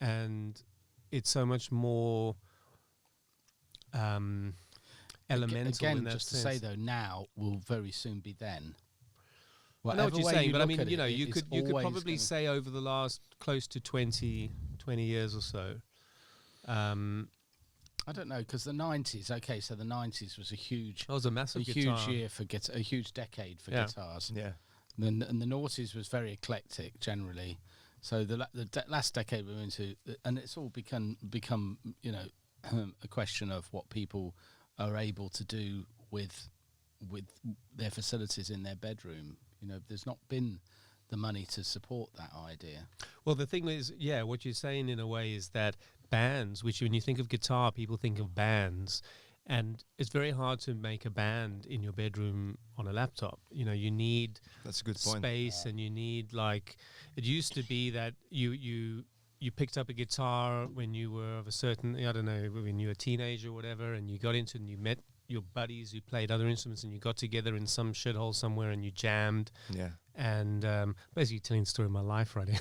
and it's so much more elemental. Again, in that just sense. to say though, now will very soon be then. I know what Whatever you're way saying, but I look mean, at you know, it, you it's could always probably gonna- say over the last close to 20 years or so. I don't know, because the 90s. Okay, so the 90s was a huge, That was a massive huge guitar. year for a huge decade for Yeah. guitars. Yeah. And the noughties was very eclectic generally. So the last decade we were into, and it's all become you know a question of what people are able to do with their facilities in their bedroom. You know, there's not been the money to support that idea. Well, the thing is, yeah, what you're saying in a way is that bands, which when you think of guitar, people think of bands, and it's very hard to make a band in your bedroom on a laptop. You know, you need That's a good point. space, and you need, like, it used to be that you picked up a guitar when you were of a certain, I don't know, when you were a teenager or whatever, and you got into it and you met your buddies who played other instruments, and you got together in some shithole somewhere and you jammed. Yeah. And basically telling the story of my life right here.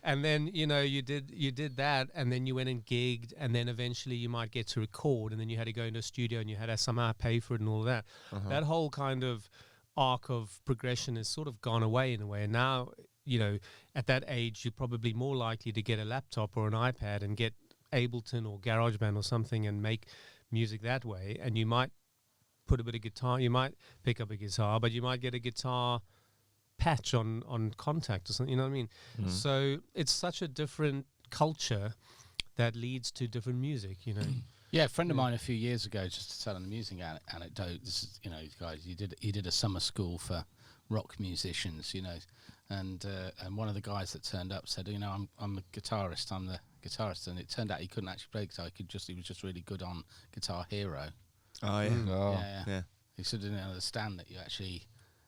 And then, you know, you did that, and then you went and gigged, and then eventually you might get to record, and then you had to go into a studio and you had to somehow pay for it and all of that. That whole kind of arc of progression has sort of gone away in a way. And now, you know, at that age, you're probably more likely to get a laptop or an iPad and get Ableton or GarageBand or something and make music that way. And you might put a bit of guitar, you might pick up a guitar, but you might get a guitar patch on contact or something, you know what I mean? So it's such a different culture that leads to different music, you know. Yeah, a friend of mine a few years ago, just to tell an amusing anecdote. This is, you know, guys, he did a summer school for rock musicians, you know, and one of the guys that turned up said, you know, I'm a guitarist, I'm the guitarist, and it turned out he couldn't actually play guitar. He was just really good on Guitar Hero. Oh yeah. Yeah. He sort of didn't understand that you actually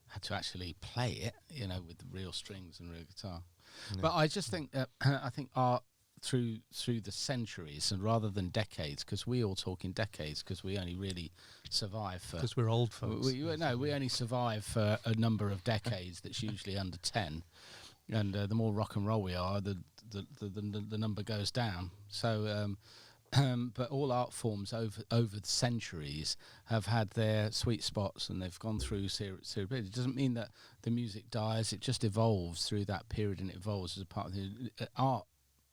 had to actually play it, you know, with the real strings and real guitar. Yeah. But I just think that I think art through the centuries and rather than decades, because we all talk in decades, because we only really survive for. Because we're old folks. We only survive for a number of decades that's usually under 10, and the more rock and roll we are, the number goes down. So. But all art forms over the centuries have had their sweet spots, and they've gone through serious. It doesn't mean that the music dies; it just evolves through that period, and it evolves as a part of the art.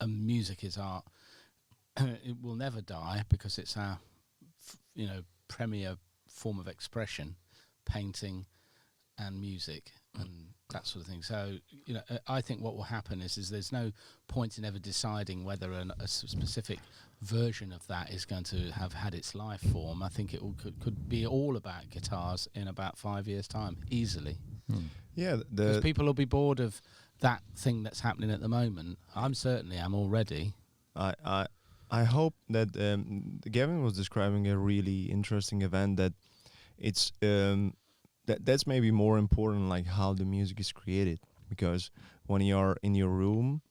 And music is art. It will never die because it's our, you know, premier form of expression, painting, and music, and that sort of thing. So, you know, I think what will happen is there's no point in ever deciding whether a specific version of that is going to have had its life form. I think it could be all about guitars in about 5 years' time, easily. Yeah. Because people will be bored of that thing that's happening at the moment. I'm already. I hope that Gavin was describing a really interesting event that it's that's maybe more important, like how the music is created, because when you're in your room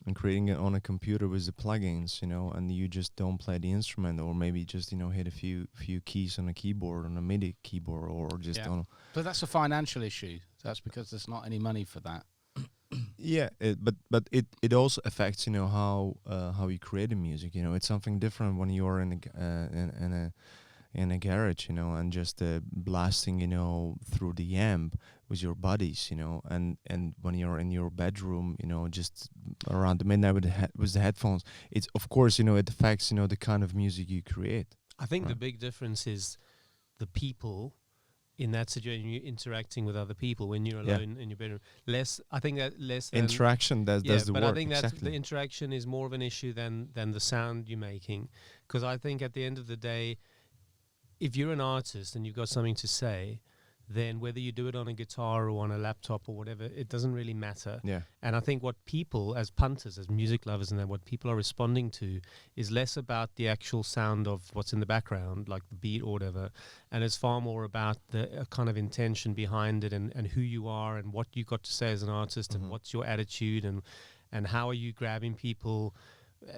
and creating it on a computer with the plugins, you know, and you just don't play the instrument, or maybe just, you know, hit a few keys on a keyboard, on a MIDI keyboard, or just on. But that's a financial issue. That's because there's not any money for that. Yeah, but it also affects, you know, how you create the music. You know, it's something different when you're in a garage, you know, and just blasting, you know, through the amp with your buddies, you know, and when you're in your bedroom, you know, just around the midnight with the headphones. It's, of course, you know, it affects, you know, the kind of music you create. I think the big difference is the people in that situation. You're interacting with other people when you're alone in your bedroom. I think that less than interaction. That's the but word. I think that exactly. the interaction is more of an issue than the sound you're making, because I think at the end of the day, if you're an artist and you've got something to say, then whether you do it on a guitar or on a laptop or whatever, it doesn't really matter. Yeah. And I think what people, as punters, as music lovers, and then what people are responding to is less about the actual sound of what's in the background, like the beat or whatever, and it's far more about the kind of intention behind it, and who you are and what you got to say as an artist, and what's your attitude, and how are you grabbing people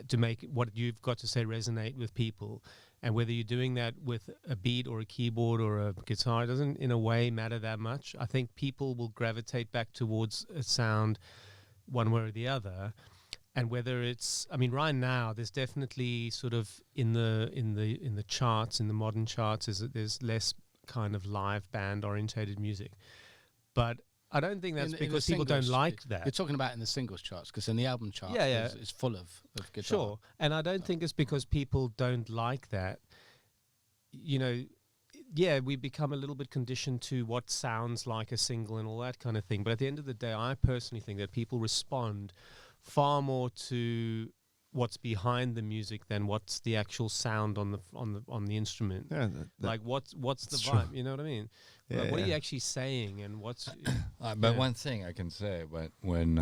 to make what you've got to say resonate with people. And whether you're doing that with a beat or a keyboard or a guitar, it doesn't in a way matter that much. I think people will gravitate back towards a sound one way or the other. and whether it's, I mean, right now there's definitely sort of in the charts, in the modern charts, is that there's less kind of live band orientated music, but I don't think that's because people don't like that. You're talking about in the singles charts, because in the album charts, it's full of guitar. Sure, and I don't think it's because people don't like that. You know, yeah, we become a little bit conditioned to what sounds like a single and all that kind of thing. But at the end of the day, I personally think that people respond far more to what's behind the music than what's the actual sound on the instrument. Yeah, like what's the vibe? You know what I mean? Yeah, like, what are you actually saying, and what's? But one thing I can say, when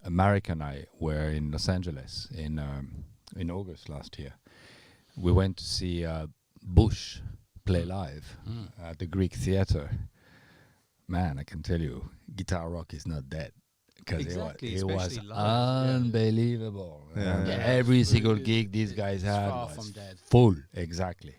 Marek and I were in Los Angeles in August last year, we went to see Bush play live at the Greek Theatre. Man, I can tell you, guitar rock is not dead. Because it was unbelievable. Yeah. Every single gig these guys had was full. Exactly.